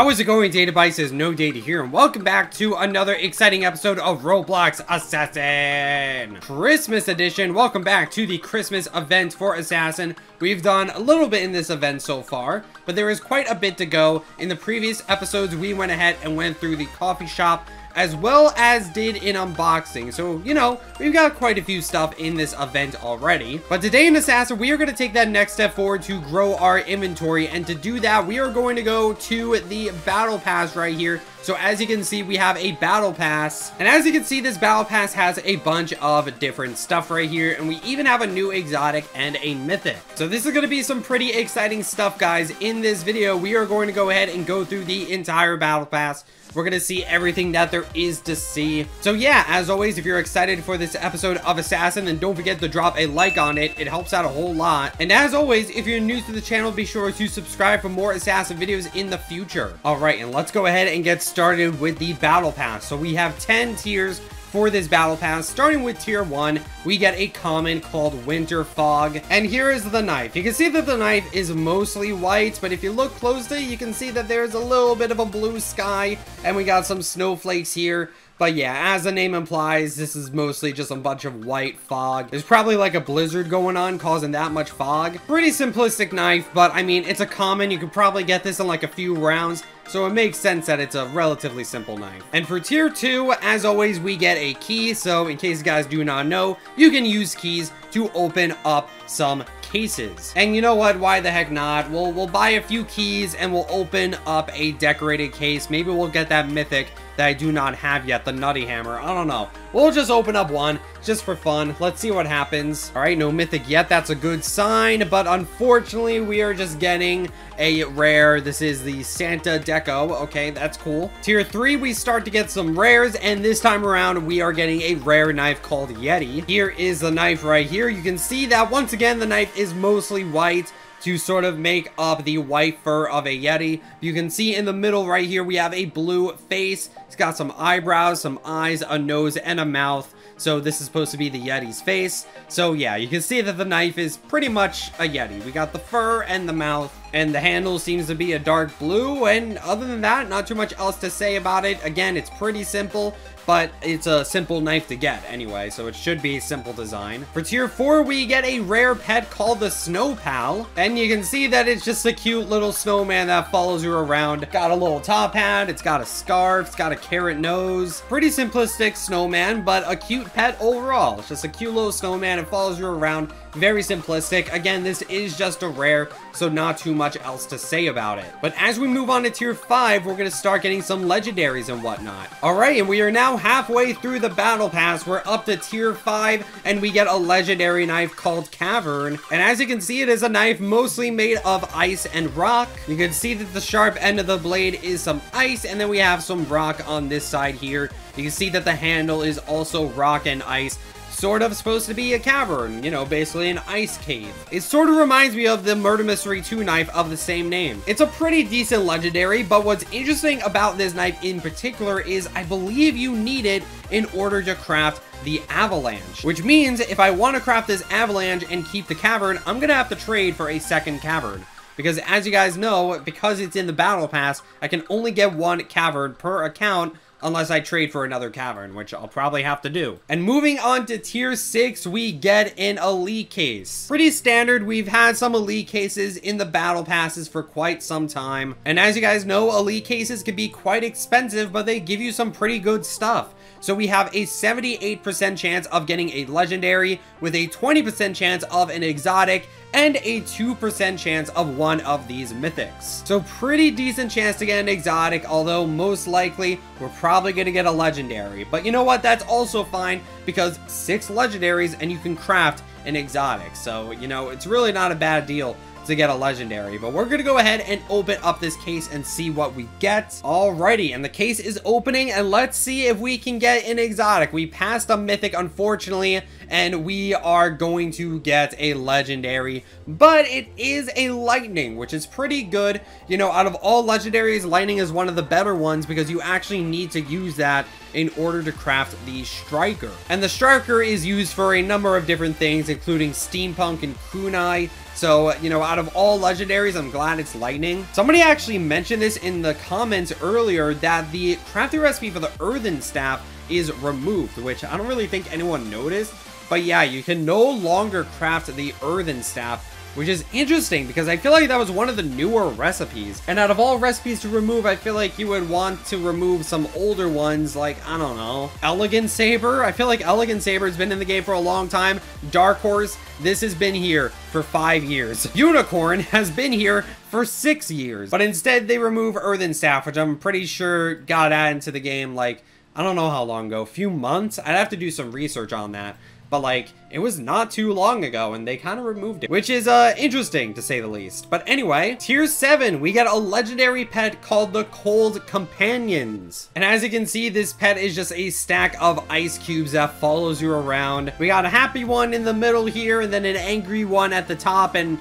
How is it going, Data Bytes? There's no data here, and welcome back to another exciting episode of Roblox Assassin Christmas Edition. Welcome back to the Christmas event for Assassin. We've done a little bit in this event so far, but there is quite a bit to go. In the previous episodes, we went ahead and went through the coffee shop, as well as did an unboxing. So, you know, we've got quite a few stuff in this event already. But today in Assassin, we are going to take that next step forward to grow our inventory. And to do that, we are going to go to the battle pass right here. So as you can see, we have a battle pass. And as you can see, this battle pass has a bunch of different stuff right here. And we even have a new exotic and a mythic. So this is going to be some pretty exciting stuff, guys. In this video, we are going to go ahead and go through the entire battle pass. We're going to see everything that there is to see. So yeah, as always, if you're excited for this episode of Assassin, then don't forget to drop a like on it. It helps out a whole lot. And as always, if you're new to the channel, be sure to subscribe for more Assassin videos in the future. All right, and let's go ahead and get started with the battle pass. So we have 10 tiers for this battle pass. Starting with tier 1, we get a common called Winter Fog. And here is the knife. You can see that the knife is mostly white, but if you look closely, you can see that there's a little bit of a blue sky, and we got some snowflakes here. But yeah, as the name implies, this is mostly just a bunch of white fog. There's probably like a blizzard going on causing that much fog. Pretty simplistic knife, but I mean, it's a common. You could probably get this in like a few rounds. So it makes sense that it's a relatively simple knife. And for tier 2, as always, we get a key. So in case you guys do not know, you can use keys to open up some cases. And you know what? Why the heck not? We'll buy a few keys and we'll open up a decorated case. Maybe we'll get that mythic that I do not have yet, the Nutty Hammer. I don't know. We'll just open up one just for fun. Let's see what happens. All right, no mythic yet. That's a good sign, but unfortunately, we are just getting a rare. This is the Santa Deco. Okay, that's cool. Tier 3, we start to get some rares, and this time around, we are getting a rare knife called Yeti. Here is the knife right here. You can see that once again, the knife is mostly white to sort of make up the white fur of a Yeti. You can see in the middle right here, we have a blue face. It's got some eyebrows, some eyes, a nose, and a mouth. So this is supposed to be the Yeti's face. So yeah, you can see that the knife is pretty much a Yeti. We got the fur and the mouth, and the handle seems to be a dark blue. And other than that, not too much else to say about it. Again, it's pretty simple, but it's a simple knife to get anyway, so it should be a simple design. For tier 4, we get a rare pet called the Snow Pal, and you can see that it's just a cute little snowman that follows you around. Got a little top hat, it's got a scarf, it's got a carrot nose. Pretty simplistic snowman, but a cute pet overall. It's just a cute little snowman. It follows you around. Very simplistic. Again, this is just a rare, so not too much else to say about it. But as we move on to tier 5, we're going to start getting some legendaries and whatnot. All right, and we are now halfway through the battle pass. We're up to tier 5, and we get a legendary knife called Cavern. And as you can see, it is a knife mostly made of ice and rock. You can see that the sharp end of the blade is some ice, and then we have some rock on this side here. You can see that the handle is also rock and ice. Sort of supposed to be a cavern, you know, basically an ice cave. It sort of reminds me of the Murder Mystery 2 knife of the same name. It's a pretty decent legendary, but what's interesting about this knife in particular is I believe you need it in order to craft the avalanche, which means if I want to craft this avalanche and keep the cavern, I'm gonna have to trade for a second cavern. Because as you guys know, because it's in the battle pass, I can only get one cavern per account unless I trade for another cavern, which I'll probably have to do. And moving on to tier 6, we get an elite case. Pretty standard. We've had some elite cases in the battle passes for quite some time. And as you guys know, elite cases can be quite expensive, but they give you some pretty good stuff. So we have a 78% chance of getting a legendary, with a 20% chance of an exotic, and a 2% chance of one of these mythics. So pretty decent chance to get an exotic, although most likely we're probably going to get a legendary. But you know what? That's also fine, because 6 legendaries and you can craft an exotic. So, you know, it's really not a bad deal to get a legendary. But we're gonna go ahead and open up this case and see what we get. Alrighty, and the case is opening, and let's see if we can get an exotic. We passed a mythic, unfortunately, and we are going to get a legendary, but it is a lightning, which is pretty good. You know, out of all legendaries, lightning is one of the better ones because you actually need to use that in order to craft the Striker. And the Striker is used for a number of different things, including Steampunk and Kunai. So, you know, out of all legendaries, I'm glad it's lightning. Somebody actually mentioned this in the comments earlier, that the crafting recipe for the earthen staff is removed, which I don't really think anyone noticed. But yeah, you can no longer craft the earthen staff, which is interesting because I feel like that was one of the newer recipes. And out of all recipes to remove, I feel like you would want to remove some older ones, like, I don't know, Elegant Saber. I feel like Elegant Saber has been in the game for a long time. Dark Horse, this has been here for 5 years. Unicorn has been here for 6 years. But instead, they remove Earthen Staff, which I'm pretty sure got added into the game, like, I don't know how long ago, a few months? I'd have to do some research on that. But like, it was not too long ago and they kind of removed it, which is interesting to say the least. But anyway, tier 7, we get a legendary pet called the Cold Companions. And as you can see, this pet is just a stack of ice cubes that follows you around. We got a happy one in the middle here and then an angry one at the top, and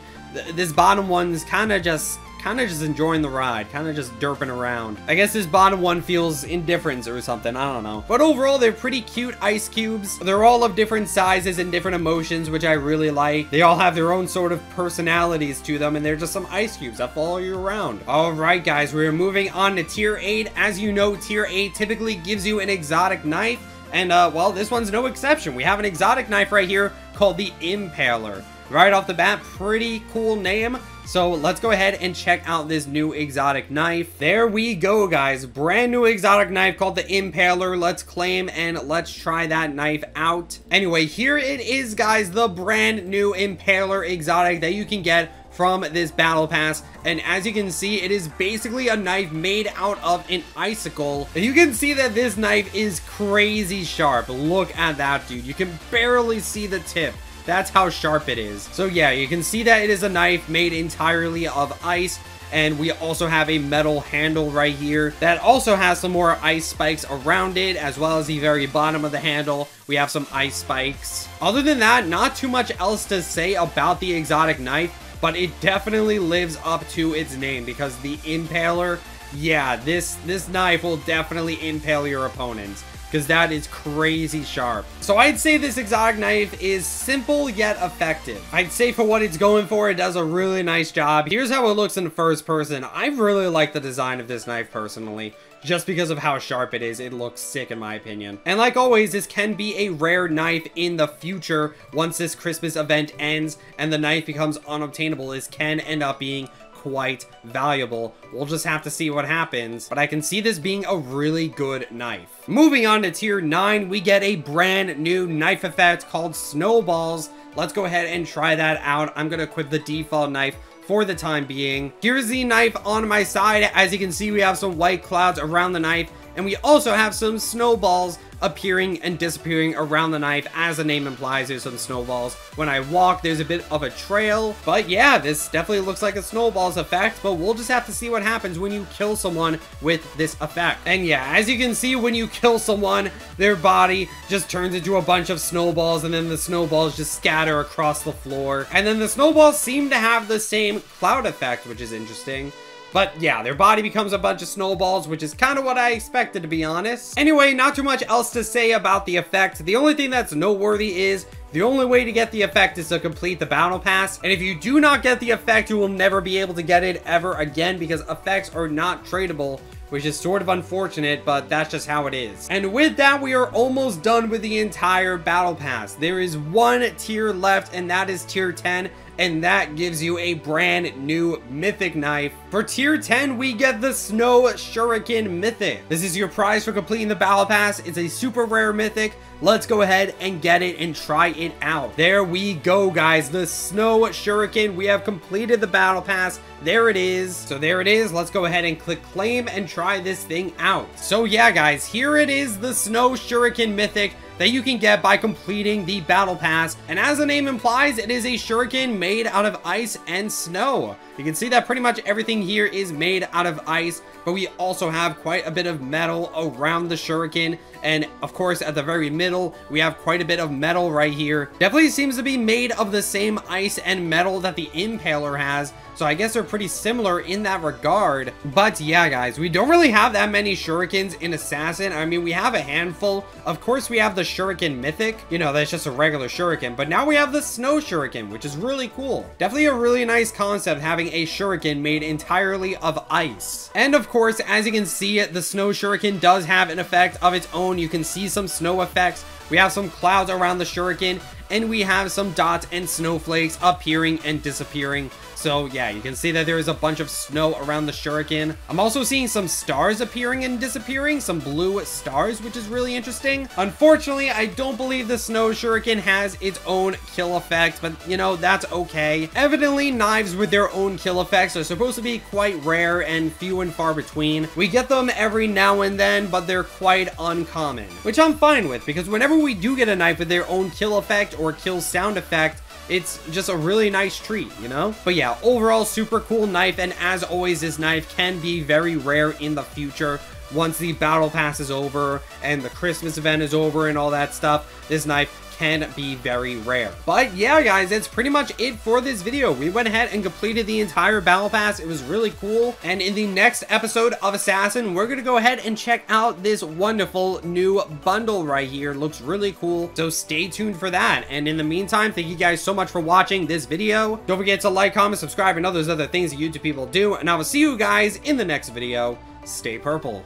this bottom one's kind of just enjoying the ride, kind of just derping around. I guess this bottom one feels indifferent or something, I don't know. But overall, they're pretty cute ice cubes. They're all of different sizes and different emotions, which I really like. They all have their own sort of personalities to them, and they're just some ice cubes that follow you around. All right, guys, we're moving on to tier 8. As you know, tier 8 typically gives you an exotic knife, and well, this one's no exception. We have an exotic knife right here called the Impaler. Right off the bat, pretty cool name. So let's go ahead and check out this new exotic knife. There we go, guys. Brand new exotic knife called the Impaler. Let's claim and let's try that knife out. Anyway, here it is, guys. The brand new Impaler exotic that you can get from this battle pass. And as you can see, it is basically a knife made out of an icicle. And you can see that this knife is crazy sharp. Look at that, dude. You can barely see the tip. That's how sharp it is. So yeah, you can see that it is a knife made entirely of ice. And we also have a metal handle right here that also has some more ice spikes around it, as well as the very bottom of the handle. We have some ice spikes. Other than that, not too much else to say about the exotic knife, but it definitely lives up to its name because the Impaler, yeah, this knife will definitely impale your opponents, because that is crazy sharp. So I'd say this exotic knife is simple yet effective. I'd say for what it's going for, it does a really nice job. Here's how it looks in first person. I really like the design of this knife personally, just because of how sharp it is. It looks sick in my opinion. And like always, this can be a rare knife in the future. Once this Christmas event ends and the knife becomes unobtainable, this can end up being quite valuable. We'll just have to see what happens, but I can see this being a really good knife. Moving on to tier 9, we get a brand new knife effect called Snowballs. Let's go ahead and try that out. I'm gonna equip the default knife for the time being. Here's the knife on my side. As you can see, we have some white clouds around the knife, and we also have some snowballs appearing and disappearing around the knife. As the name implies, there's some snowballs. When I walk, there's a bit of a trail. But yeah, this definitely looks like a snowballs effect, but we'll just have to see what happens when you kill someone with this effect. And yeah, as you can see, when you kill someone, their body just turns into a bunch of snowballs, and then the snowballs just scatter across the floor. And then the snowballs seem to have the same cloud effect, which is interesting. But yeah, their body becomes a bunch of snowballs, which is kind of what I expected, to be honest. Anyway, not too much else to say about the effect. The only thing that's noteworthy is the only way to get the effect is to complete the battle pass. And if you do not get the effect, you will never be able to get it ever again, because effects are not tradable, which is sort of unfortunate, but that's just how it is. And with that, we are almost done with the entire battle pass. There is one tier left, and that is tier 10. And that gives you a brand new mythic knife. For tier 10, we get the Snow Shuriken Mythic. This is your prize for completing the battle pass. It's a super rare mythic. Let's go ahead and get it and try it out. There we go, guys. The Snow Shuriken. We have completed the battle pass. There it is. So there it is. Let's go ahead and click claim and try this thing out. So yeah, guys, here it is, the Snow Shuriken Mythic that you can get by completing the battle pass. And as the name implies, it is a shuriken made out of ice and snow. You can see that pretty much everything here is made out of ice, but we also have quite a bit of metal around the shuriken. And of course, at the very middle, we have quite a bit of metal right here. Definitely seems to be made of the same ice and metal that the Impaler has. So I guess they're pretty similar in that regard. But yeah, guys, we don't really have that many shurikens in Assassin. I mean, we have a handful. Of course, we have the Shuriken Mythic. You know, that's just a regular shuriken. But now we have the Snow Shuriken, which is really cool. Definitely a really nice concept having a shuriken made entirely of ice. And of course, as you can see, the Snow Shuriken does have an effect of its own. You can see some snow effects. We have some clouds around the shuriken, and we have some dots and snowflakes appearing and disappearing. So yeah, you can see that there is a bunch of snow around the shuriken. I'm also seeing some stars appearing and disappearing, some blue stars, which is really interesting. Unfortunately, I don't believe the Snow Shuriken has its own kill effect, but you know, that's okay. Evidently, knives with their own kill effects are supposed to be quite rare and few and far between. We get them every now and then, but they're quite uncommon, which I'm fine with, because whenever we do get a knife with their own kill effect or kill sound effect, it's just a really nice treat, you know? But yeah, overall, super cool knife, and as always, this knife can be very rare in the future. Once the battle pass is over and the Christmas event is over and all that stuff, this knife can be very rare. But yeah, guys, that's pretty much it for this video. We went ahead and completed the entire battle pass. It was really cool. And in the next episode of Assassin, we're gonna go ahead and check out this wonderful new bundle right here. Looks really cool, so stay tuned for that. And in the meantime, thank you guys so much for watching this video. Don't forget to like, comment, subscribe, and all those other things that YouTube people do. And I will see you guys in the next video. Stay purple.